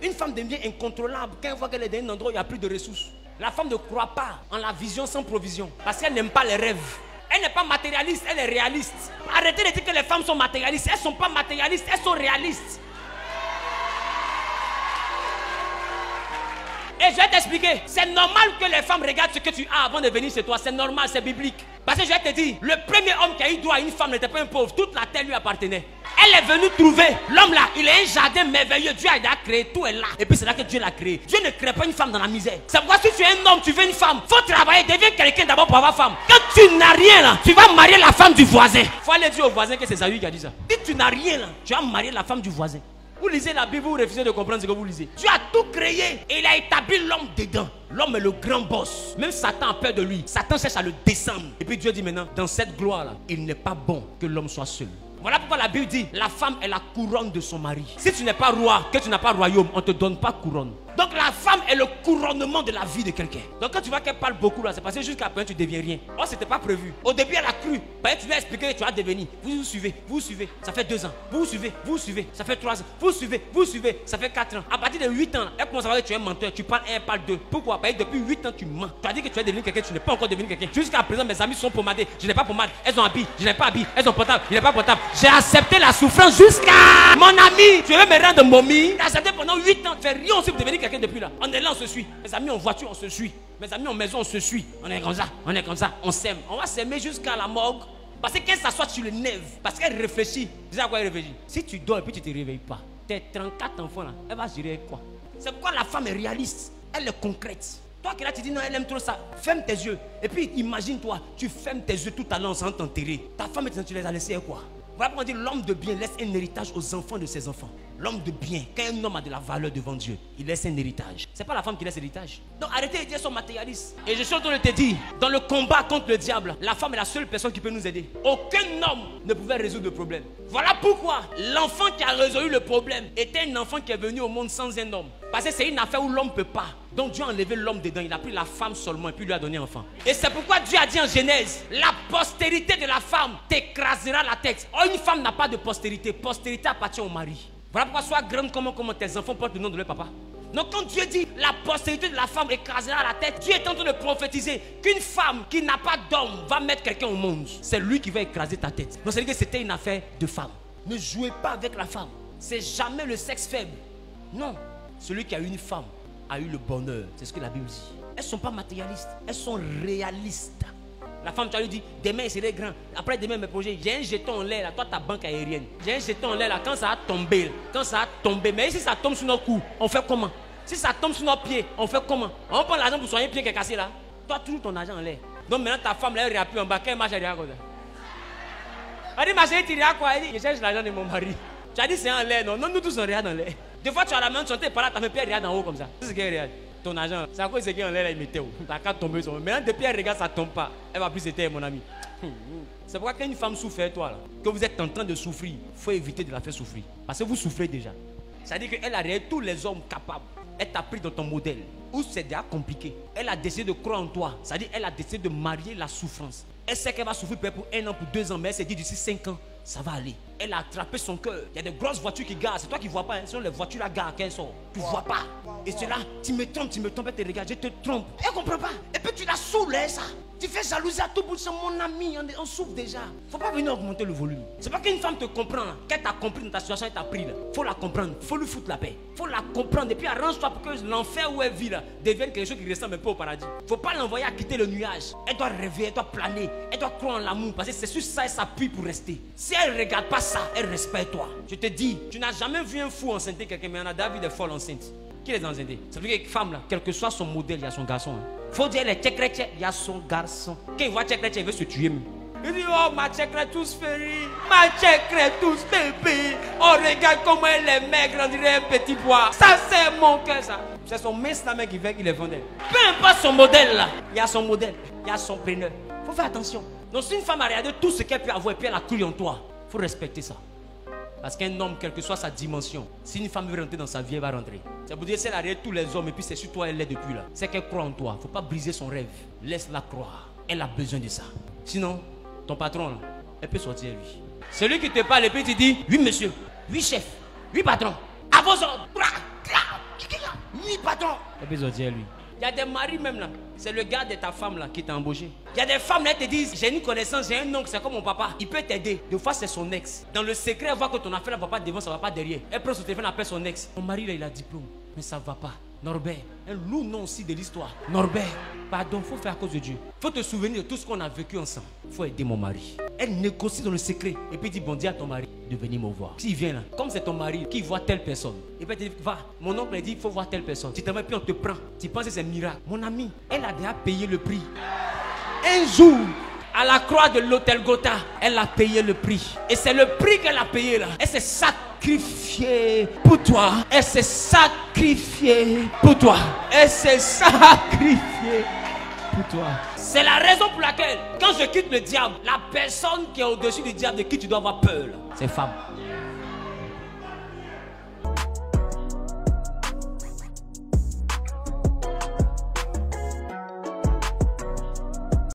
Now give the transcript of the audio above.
Une femme devient incontrôlable quand elle voit qu'elle est dans un endroit où il n'y a plus de ressources. La femme ne croit pas en la vision sans provision parce qu'elle n'aime pas les rêves. Elle n'est pas matérialiste, elle est réaliste. Arrêtez de dire que les femmes sont matérialistes. Elles ne sont pas matérialistes, elles sont réalistes. Et je vais t'expliquer. C'est normal que les femmes regardent ce que tu as avant de venir chez toi. C'est normal, c'est biblique. Parce que je vais te dire, le premier homme qui a eu droit à une femme n'était pas un pauvre. Toute la terre lui appartenait. Elle est venue trouver l'homme là. Il a un jardin merveilleux. Dieu a créé, tout est là. Et puis c'est là que Dieu l'a créé. Dieu ne crée pas une femme dans la misère. C'est pourquoi si tu es un homme, tu veux une femme, faut travailler, deviens quelqu'un d'abord pour avoir femme. Quand tu n'as rien là, tu vas marier la femme du voisin. Faut aller dire au voisin que c'est Saül qui a dit ça. Si tu n'as rien là, tu vas marier la femme du voisin. Vous lisez la Bible, vous refusez de comprendre ce que vous lisez. Dieu a tout créé et il a établi l'homme dedans. L'homme est le grand boss. Même Satan a peur de lui. Satan cherche à le descendre. Et puis Dieu dit maintenant, dans cette gloire-là, il n'est pas bon que l'homme soit seul. Voilà pourquoi la Bible dit, la femme est la couronne de son mari. Si tu n'es pas roi, que tu n'as pas royaume, on ne te donne pas couronne. Donc la femme est le couronnement de la vie de quelqu'un. Donc quand tu vois qu'elle parle beaucoup là, c'est parce que jusqu'à présent tu ne deviens rien. Oh, c'était pas prévu. Au début elle a cru. Ben, tu lui as expliqué que tu vas devenir. Vous suivez. Ça fait 2 ans. Vous suivez. Ça fait 3 ans. Vous suivez. Ça fait 4 ans. À partir de 8 ans, elle commence à voir que tu es un menteur. Tu parles 1, elle parle 2. Pourquoi? Parce que depuis 8 ans tu mens. Tu as dit que tu es devenu quelqu'un, tu n'es pas encore devenu quelqu'un. Jusqu'à présent mes amis sont pommadés. Je n'ai pas pommade. Elles ont habillé. Je n'ai pas habillé. Elles ont portable. Je n'ai pas portable. J'ai accepté la souffrance jusqu'à mon ami. Tu veux me rendre momie? J'ai accepté pendant 8 ans. Tu fais rien aussi pour devenir quelqu'un depuis là. On est là, on se suit. Mes amis en voiture, on se suit. Mes amis en maison, on se suit. On est comme ça, on s'aime. On va s'aimer jusqu'à la morgue. Parce que qu'elle s'assoit sur le nerf. Parce qu'elle réfléchit. Tu sais à quoi elle réfléchit? Si tu dors et puis tu ne te réveilles pas, tes 34 enfants là, elle va gérer quoi? C'est pourquoi la femme est réaliste. Elle est concrète. Toi qui là tu dis non, elle aime trop ça. Ferme tes yeux. Et puis imagine-toi, tu fermes tes yeux tout à l'heure sans t'enterrer. Ta femme, tu les as laissés quoi? Voilà pourquoi on dit l'homme de bien laisse un héritage aux enfants de ses enfants. L'homme de bien, quand un homme a de la valeur devant Dieu, il laisse un héritage. C'est pas la femme qui laisse l'héritage. Donc arrêtez de dire son matérialiste. Et je suis en train de te dire, dans le combat contre le diable, la femme est la seule personne qui peut nous aider. Aucun homme ne pouvait résoudre le problème. Voilà pourquoi l'enfant qui a résolu le problème était un enfant qui est venu au monde sans un homme. Parce que c'est une affaire où l'homme ne peut pas. Donc Dieu a enlevé l'homme dedans. Il a pris la femme seulement et puis lui a donné un enfant. Et c'est pourquoi Dieu a dit en Genèse, la postérité de la femme t'écrasera la tête. Oh, une femme n'a pas de postérité. Postérité appartient au mari. Voilà pourquoi sois grande comment tes enfants portent le nom de leur papa. Donc quand Dieu dit la postérité de la femme écrasera la tête, Dieu est en train de prophétiser qu'une femme qui n'a pas d'homme va mettre quelqu'un au monde. C'est lui qui va écraser ta tête. Donc c'est-à-dire que c'était une affaire de femme. Ne jouez pas avec la femme. C'est jamais le sexe faible. Non. Celui qui a eu une femme a eu le bonheur. C'est ce que la Bible dit. Elles ne sont pas matérialistes. Elles sont réalistes. La femme, tu as lui dit, demain il serait grand. Après demain mes projets, j'ai un jeton en l'air là. Toi ta banque aérienne. J'ai un jeton en l'air là. Quand ça a tombé. Mais si ça tombe sur nos coups, on fait comment? Si ça tombe sur nos pieds, on fait comment? On prend l'argent pour soigner un pied qui est cassé là. Toi toujours ton argent en l'air. Donc maintenant ta femme là, elle réappuie en bas. Quand elle marche, elle regarde comme ça. Elle dit, ma chérie, tu regardes quoi? Elle dit, je cherche l'argent de mon mari. Tu as dit c'est en l'air, non? Non, nous tous on regarde en l'air. Des fois tu as la main, tu es par là, ta pied regarde en haut comme ça. C'est ce qu'elle regarde. Ton argent, c'est à cause de ce qui est en l'air là, il mettait où? T'as qu'à tomber sur moi. Maintenant depuis elle regarde, ça tombe pas. Elle va plus c'était mon ami. C'est pourquoi quand une femme souffre, toi là, que vous êtes en train de souffrir, il faut éviter de la faire souffrir. Parce que vous souffrez déjà. C'est-à-dire qu'elle a réuni tous les hommes capables. Elle t'a pris dans ton modèle. Où c'est déjà compliqué. Elle a décidé de croire en toi. C'est-à-dire qu'elle a décidé de marier la souffrance. Elle sait qu'elle va souffrir peut-être pour 1 an, pour 2 ans, mais elle s'est dit d'ici 5 ans, ça va aller. Elle a attrapé son cœur. Il y a des grosses voitures qui garent. C'est toi qui ne vois pas. Hein. Ce sont les voitures à gare qu'elles sont. Tu ne vois pas. Et c'est là, tu me trompes, elle te regarde, je te trompe. Elle ne comprend pas. Et puis tu la saoules, ça. Tu fais jalousie à tout bout de son mon ami. On souffre déjà. Il ne faut pas venir augmenter le volume. C'est pas qu'une femme te comprend. Qu'elle t'a compris dans ta situation, elle t'a pris là. Il faut la comprendre. Il faut lui foutre la paix. Il faut la comprendre. Et puis arrange-toi pour que l'enfer où elle vit là devienne quelque chose qui ressemble un peu au paradis. Il ne faut pas l'envoyer à quitter le nuage. Elle doit rêver, elle doit planer. Elle doit croire en l'amour. Parce que c'est sur ça elle s'appuie pour rester. Si elle ne regarde pas ça, elle respecte toi. Je te dis, tu n'as jamais vu un fou enceinter quelqu'un, mais il y en a David est folle enceinte. Qui les enceinté? Ça veut dire qu'une femme là, quel que soit son modèle, il y a son garçon. Il faut dire les tchèques, il y a son garçon. Quand il voit tchèques, il veut se tuer. Il dit, oh ma tchèque tous féris, ma tchèque tous bébé. Oh regarde comment elle est maigre, on dirait un petit pois. Ça c'est mon cœur ça. C'est son mince la main qui fait qu'il est vendeur. Peu importe son modèle là, il y a son modèle, il y a son preneur. Il faut faire attention. Donc si une femme a regardé tout ce qu'elle peut avoir et puis elle a cru en toi, il faut respecter ça. Parce qu'un homme, quelle que soit sa dimension, si une femme veut rentrer dans sa vie, elle va rentrer. Ça veut dire qu'elle a regardé tous les hommes et puis c'est sur toi elle est depuis là. C'est qu'elle croit en toi. Il ne faut pas briser son rêve. Laisse-la croire. Elle a besoin de ça. Sinon, ton patron, là, elle peut sortir lui. Celui qui te parle et puis tu dis, oui monsieur, oui chef, oui patron, à vos ordres. pardon. Et puis, lui. Il y a des maris même là, c'est le gars de ta femme là qui t'a embauché. Il y a des femmes là qui te disent, j'ai une connaissance, j'ai un oncle, c'est comme mon papa, il peut t'aider. Des fois c'est son ex. Dans le secret, elle voit que ton affaire ne va pas devant, ça ne va pas derrière. Elle prend son téléphone, appelle son ex. Mon mari là, il a diplôme, mais ça ne va pas. Norbert, un lourd nom aussi de l'histoire. Norbert, pardon, il faut faire à cause de Dieu. Il faut te souvenir de tout ce qu'on a vécu ensemble. Il faut aider mon mari. Elle négocie dans le secret et puis dit, bon, dis à ton mari de venir me voir. S'il vient là, comme c'est ton mari qui voit telle personne, et puis elle dit, va, mon oncle a dit, il faut voir telle personne. Tu t'en vas, puis on te prend. Tu penses que c'est un miracle. Mon ami, elle a déjà payé le prix. Un jour, à la croix de l'hôtel Gotha, elle a payé le prix. Et c'est le prix qu'elle a payé là. Elle s'est sacrifiée pour toi. Elle s'est sacrifiée pour toi. Elle s'est sacrifiée pour toi. C'est la raison pour laquelle, quand je quitte le diable, la personne qui est au-dessus du diable, de qui tu dois avoir peur, c'est femme.